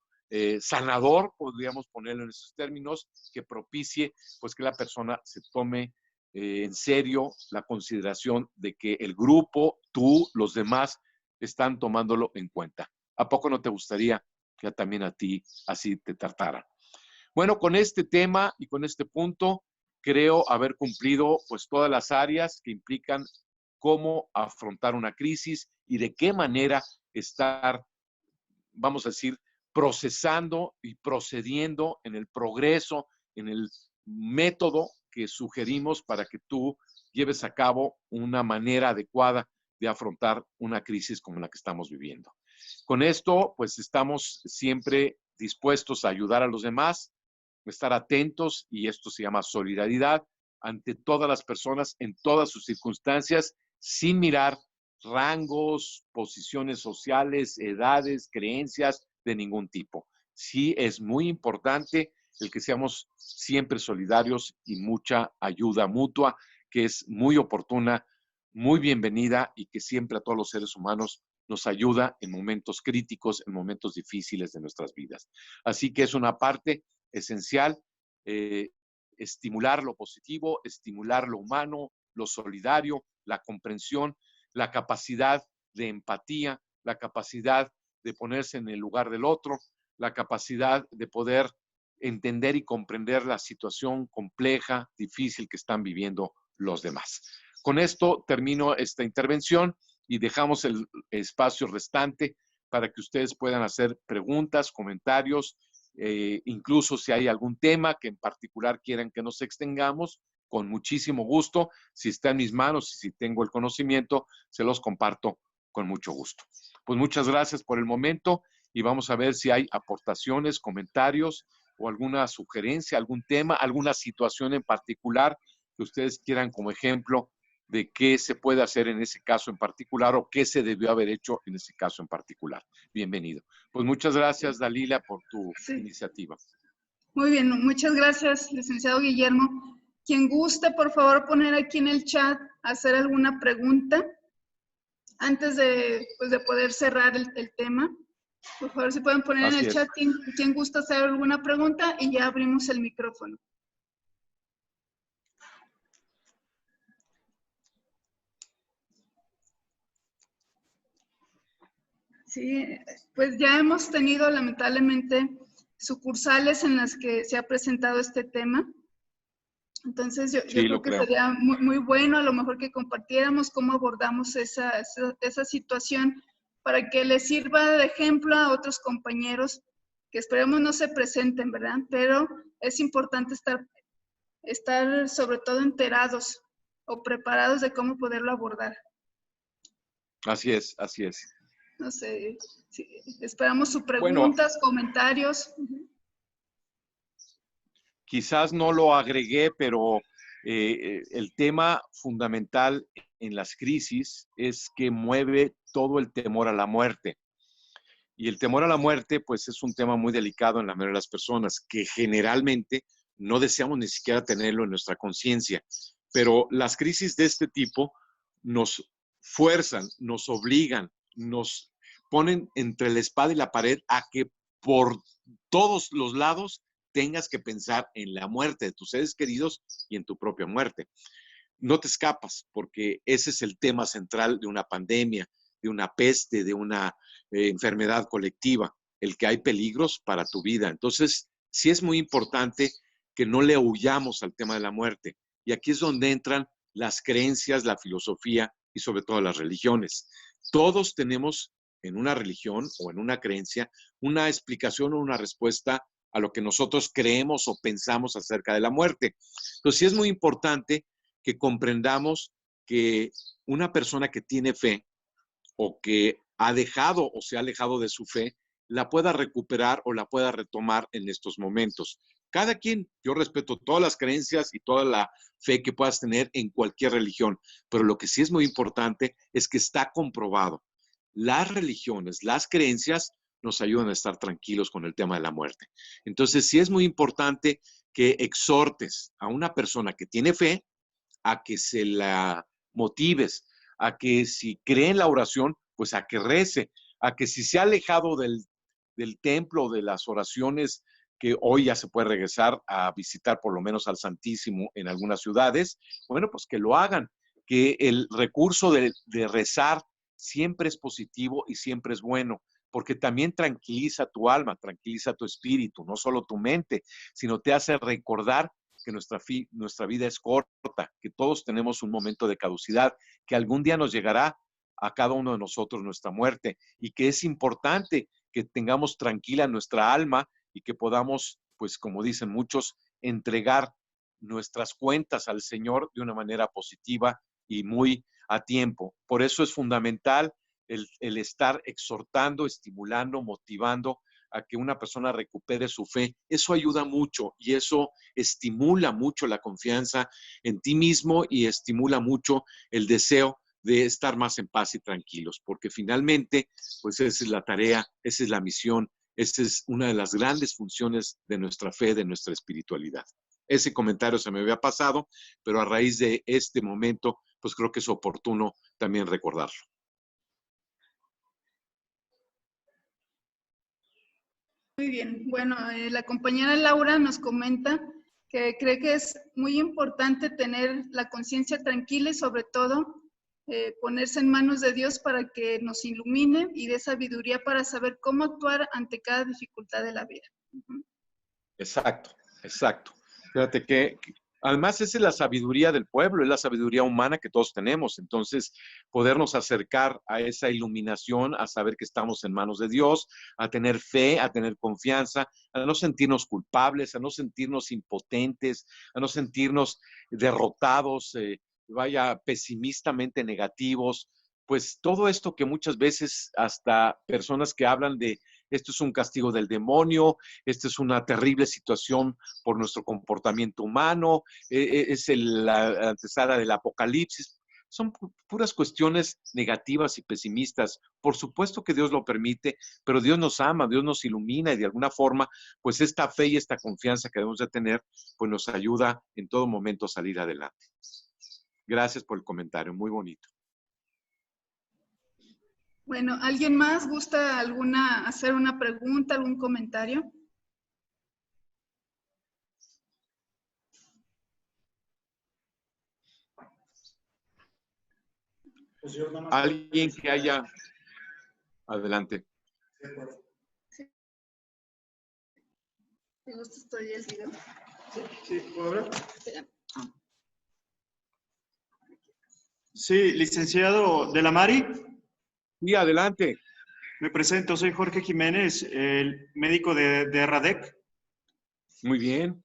sanador, podríamos ponerlo en esos términos, que propicie pues que la persona se tome en serio la consideración de que el grupo, tú, los demás, están tomándolo en cuenta. ¿A poco no te gustaría que también a ti así te trataran? Bueno, con este tema y con este punto, creo haber cumplido pues todas las áreas que implican cómo afrontar una crisis y de qué manera estar, vamos a decir, procesando y procediendo en el progreso, en el método que sugerimos para que tú lleves a cabo una manera adecuada de afrontar una crisis como la que estamos viviendo. Con esto, pues estamos siempre dispuestos a ayudar a los demás, estar atentos, y esto se llama solidaridad, ante todas las personas en todas sus circunstancias, sin mirar rangos, posiciones sociales, edades, creencias de ningún tipo. Sí es muy importante el que seamos siempre solidarios y mucha ayuda mutua, que es muy oportuna, muy bienvenida y que siempre a todos los seres humanos nos ayuda en momentos críticos, en momentos difíciles de nuestras vidas. Así que es una parte esencial, estimular lo positivo, estimular lo humano, lo solidario, la comprensión, la capacidad de empatía, la capacidad de ponerse en el lugar del otro, la capacidad de poder entender y comprender la situación compleja, difícil que están viviendo los demás. Con esto termino esta intervención y dejamos el espacio restante para que ustedes puedan hacer preguntas, comentarios, incluso si hay algún tema que en particular quieran que nos extengamos, con muchísimo gusto. Si está en mis manos y si tengo el conocimiento, se los comparto con mucho gusto. Pues muchas gracias por el momento y vamos a ver si hay aportaciones, comentarios o alguna sugerencia, algún tema, alguna situación en particular que ustedes quieran como ejemplo de qué se puede hacer en ese caso en particular o qué se debió haber hecho en ese caso en particular. Bienvenido. Pues muchas gracias, Dalila, por tu iniciativa. Muy bien, muchas gracias, licenciado Guillermo. Quien guste, por favor, poner aquí en el chat, hacer alguna pregunta antes de poder cerrar el tema. Por favor, si pueden poner en el chat quien gusta hacer alguna pregunta y ya abrimos el micrófono. Sí, pues ya hemos tenido lamentablemente sucursales en las que se ha presentado este tema. Entonces yo creo que sería muy bueno a lo mejor que compartiéramos cómo abordamos esa situación para que les sirva de ejemplo a otros compañeros que esperemos no se presenten, ¿verdad? Pero es importante estar sobre todo enterados o preparados de cómo poderlo abordar. Así es, así es. No sé, sí, esperamos sus preguntas, comentarios. Quizás no lo agregué, pero el tema fundamental en las crisis es que mueve todo el temor a la muerte. Y el temor a la muerte, pues es un tema muy delicado en la mayoría de las personas, que generalmente no deseamos ni siquiera tenerlo en nuestra conciencia. Pero las crisis de este tipo nos fuerzan, nos obligan, nos ponen entre la espada y la pared a que por todos los lados tengas que pensar en la muerte de tus seres queridos y en tu propia muerte. No te escapas, porque ese es el tema central de una pandemia, de una peste, de una enfermedad colectiva, el que hay peligros para tu vida. Entonces, sí es muy importante que no le huyamos al tema de la muerte. Y aquí es donde entran las creencias, la filosofía y sobre todo las religiones, Todos tenemos en una religión o en una creencia una explicación o una respuesta a lo que nosotros creemos o pensamos acerca de la muerte. Entonces sí es muy importante que comprendamos que una persona que tiene fe o que ha dejado o se ha alejado de su fe, la pueda recuperar o la pueda retomar en estos momentos. Cada quien, yo respeto todas las creencias y toda la fe que puedas tener en cualquier religión, pero lo que sí es muy importante es que está comprobado. Las religiones, las creencias nos ayudan a estar tranquilos con el tema de la muerte. Entonces, sí es muy importante que exhortes a una persona que tiene fe a que se la motives, a que si cree en la oración, pues a que rece, a que si se ha alejado del templo, de las oraciones, que hoy ya se puede regresar a visitar por lo menos al Santísimo en algunas ciudades, bueno, pues que lo hagan, que el recurso de rezar siempre es positivo y siempre es bueno, porque también tranquiliza tu alma, tranquiliza tu espíritu, no solo tu mente, sino te hace recordar que nuestra vida es corta, que todos tenemos un momento de caducidad, que algún día nos llegará a cada uno de nosotros nuestra muerte y que es importante que tengamos tranquila nuestra alma y que podamos, pues como dicen muchos, entregar nuestras cuentas al Señor de una manera positiva y muy a tiempo. Por eso es fundamental el estar exhortando, estimulando, motivando a que una persona recupere su fe. Eso ayuda mucho y eso estimula mucho la confianza en ti mismo y estimula mucho el deseo de estar más en paz y tranquilos, porque finalmente, pues esa es la tarea, esa es la misión, esa es una de las grandes funciones de nuestra fe, de nuestra espiritualidad. Ese comentario se me había pasado, pero a raíz de este momento, pues creo que es oportuno también recordarlo. Muy bien. Bueno, la compañera Laura nos comenta que cree que es muy importante tener la conciencia tranquila y sobre todo ponerse en manos de Dios para que nos ilumine y dé sabiduría para saber cómo actuar ante cada dificultad de la vida. Exacto, exacto. Fíjate que además esa es la sabiduría del pueblo, es la sabiduría humana que todos tenemos. Entonces, podernos acercar a esa iluminación, a saber que estamos en manos de Dios, a tener fe, a tener confianza, a no sentirnos culpables, a no sentirnos impotentes, a no sentirnos derrotados, pesimistamente negativos. Pues todo esto que muchas veces hasta personas que hablan de esto es un castigo del demonio, esta es una terrible situación por nuestro comportamiento humano, es la antesala del apocalipsis. Son puras cuestiones negativas y pesimistas. Por supuesto que Dios lo permite, pero Dios nos ama, Dios nos ilumina y de alguna forma, pues esta fe y esta confianza que debemos de tener, pues nos ayuda en todo momento a salir adelante. Gracias por el comentario, muy bonito. Bueno, ¿alguien más gusta hacer una pregunta, algún comentario? Alguien que haya... Adelante. Sí. ¿Te gusta estoy el video? Sí, ¿puedo hablar? Sí, licenciado de la Mari. Sí, adelante. Me presento, soy Jorge Jiménez, el médico de RADEC. Muy bien.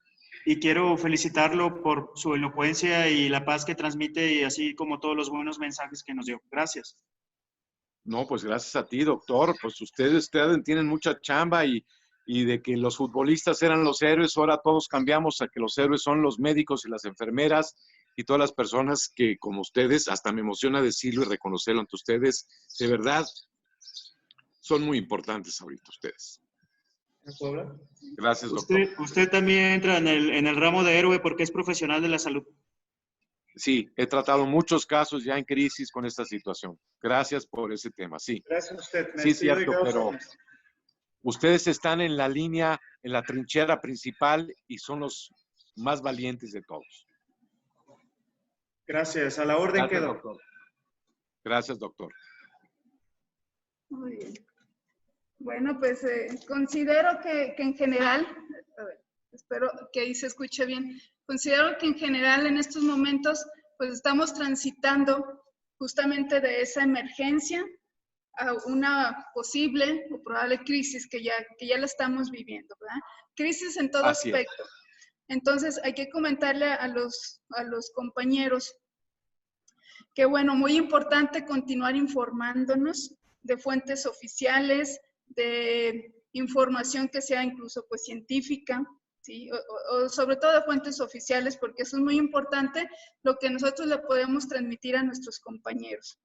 Y quiero felicitarlo por su elocuencia y la paz que transmite, y así como todos los buenos mensajes que nos dio. Gracias. No, pues gracias a ti, doctor. Pues ustedes tienen mucha chamba y de que los futbolistas eran los héroes, ahora todos cambiamos a que los héroes son los médicos y las enfermeras y todas las personas que, como ustedes, hasta me emociona decirlo y reconocerlo ante ustedes, de verdad, son muy importantes ahorita ustedes. ¿Puedo hablar? Gracias, doctor. Usted también entra en el ramo de héroe porque es profesional de la salud. Sí, he tratado muchos casos ya en crisis con esta situación. Gracias por ese tema, sí. Gracias a usted. Sí, es cierto, pero ustedes están en la línea, en la trinchera principal y son los más valientes de todos. Gracias, a la orden quedo. Doctor. Gracias, doctor. Muy bien. Bueno, pues considero que en general, a ver, espero que ahí se escuche bien, considero que en general en estos momentos pues estamos transitando justamente de esa emergencia a una posible o probable crisis que ya la estamos viviendo, ¿verdad? Crisis en todo aspecto. Entonces, hay que comentarle a los compañeros que, bueno, muy importante continuar informándonos de fuentes oficiales, de información que sea incluso pues científica, ¿sí? O sobre todo de fuentes oficiales, porque eso es muy importante, lo que nosotros le podemos transmitir a nuestros compañeros.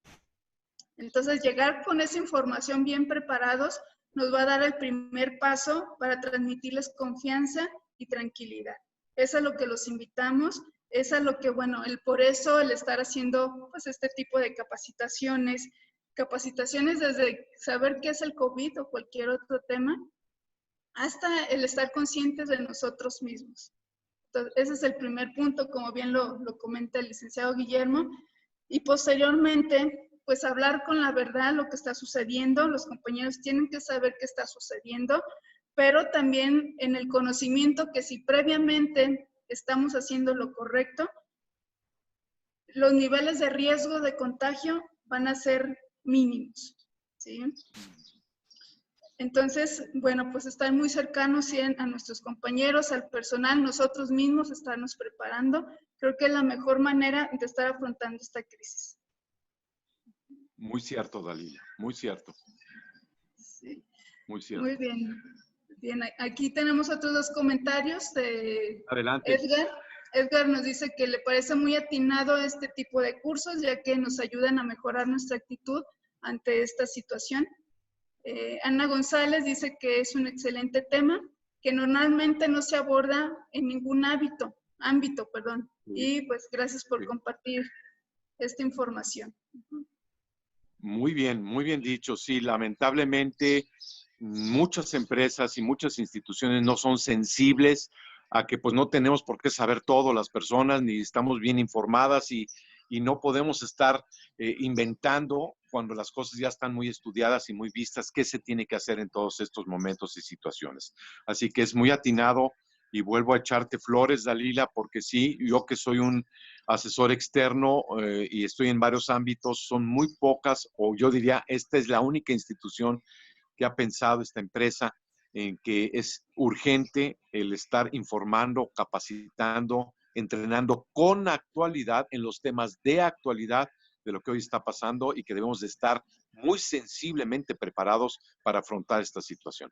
Entonces, llegar con esa información bien preparados nos va a dar el primer paso para transmitirles confianza y tranquilidad. Es a lo que los invitamos, es a lo que, bueno, por eso el estar haciendo pues este tipo de capacitaciones desde saber qué es el COVID o cualquier otro tema, hasta el estar conscientes de nosotros mismos. Entonces, ese es el primer punto, como bien lo comenta el licenciado Guillermo, y posteriormente, pues hablar con la verdad lo que está sucediendo. Los compañeros tienen que saber qué está sucediendo, pero también en el conocimiento que si previamente estamos haciendo lo correcto, los niveles de riesgo de contagio van a ser mínimos, ¿sí? Entonces, bueno, pues estar muy cercanos a nuestros compañeros, al personal, nosotros mismos estarnos preparando. Creo que es la mejor manera de estar afrontando esta crisis. Muy cierto, Dalila, muy cierto. Sí. Muy cierto. Muy bien. Bien, aquí tenemos otros dos comentarios de Adelante. Edgar. Edgar nos dice que le parece muy atinado este tipo de cursos, ya que nos ayudan a mejorar nuestra actitud ante esta situación. Ana González dice que es un excelente tema, que normalmente no se aborda en ningún ámbito. Y pues gracias por compartir esta información. Muy bien dicho. Sí, lamentablemente muchas empresas y muchas instituciones no son sensibles a que pues no tenemos por qué saber todo las personas, ni estamos bien informadas y no podemos estar inventando cuando las cosas ya están muy estudiadas y muy vistas qué se tiene que hacer en todos estos momentos y situaciones. Así que es muy atinado y vuelvo a echarte flores, Dalila, porque sí, yo que soy un asesor externo y estoy en varios ámbitos, son muy pocas, o yo diría, esta es la única institución que ha pensado esta empresa en que es urgente el estar informando, capacitando, entrenando con actualidad en los temas de actualidad de lo que hoy está pasando y que debemos de estar muy sensiblemente preparados para afrontar esta situación.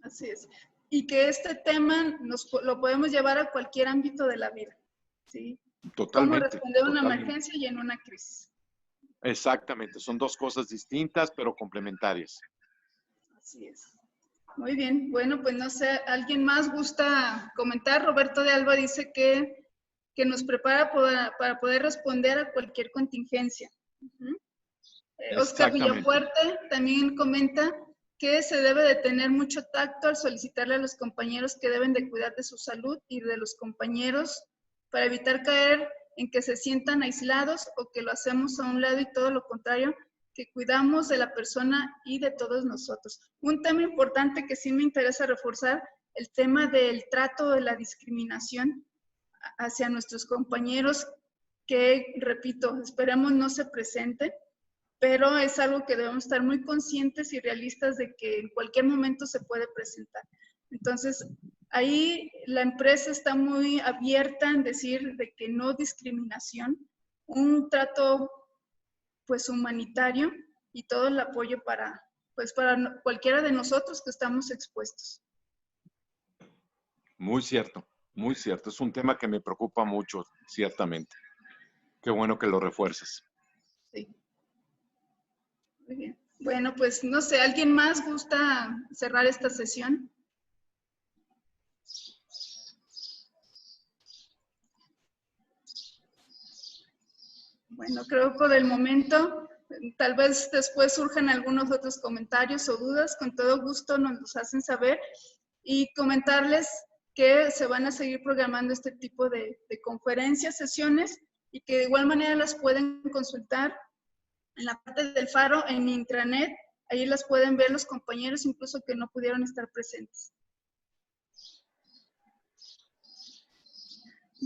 Así es. Y que este tema lo podemos llevar a cualquier ámbito de la vida, ¿sí? Totalmente. Cómo responder a una emergencia y en una crisis. Exactamente, son dos cosas distintas pero complementarias. Así es. Muy bien, bueno, pues no sé, ¿alguien más gusta comentar? Roberto de Alba dice que nos prepara para poder responder a cualquier contingencia. Oscar Villafuerte también comenta que se debe de tener mucho tacto al solicitarle a los compañeros que deben de cuidar de su salud y de los compañeros para evitar caer en que se sientan aislados o que lo hacemos a un lado y todo lo contrario, que cuidamos de la persona y de todos nosotros. Un tema importante que sí me interesa reforzar, el tema del trato de la discriminación hacia nuestros compañeros, que, repito, esperemos no se presente, pero es algo que debemos estar muy conscientes y realistas de que en cualquier momento se puede presentar. Entonces, ahí la empresa está muy abierta en decir de que no discriminación, un trato pues humanitario y todo el apoyo para cualquiera de nosotros que estamos expuestos. Muy cierto, muy cierto. Es un tema que me preocupa mucho, ciertamente. Qué bueno que lo refuerces. Sí. Muy bien. Bueno, pues no sé, ¿alguien más gusta cerrar esta sesión? Bueno, creo que por el momento, tal vez después surjan algunos otros comentarios o dudas, con todo gusto nos los hacen saber y comentarles que se van a seguir programando este tipo de conferencias, sesiones y que de igual manera las pueden consultar en la parte del Faro, en mi intranet, ahí las pueden ver los compañeros incluso que no pudieron estar presentes.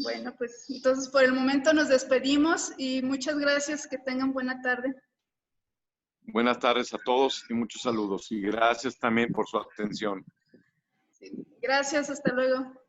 Bueno, pues entonces por el momento nos despedimos y muchas gracias, que tengan buena tarde. Buenas tardes a todos y muchos saludos. Y gracias también por su atención. Sí, gracias, hasta luego.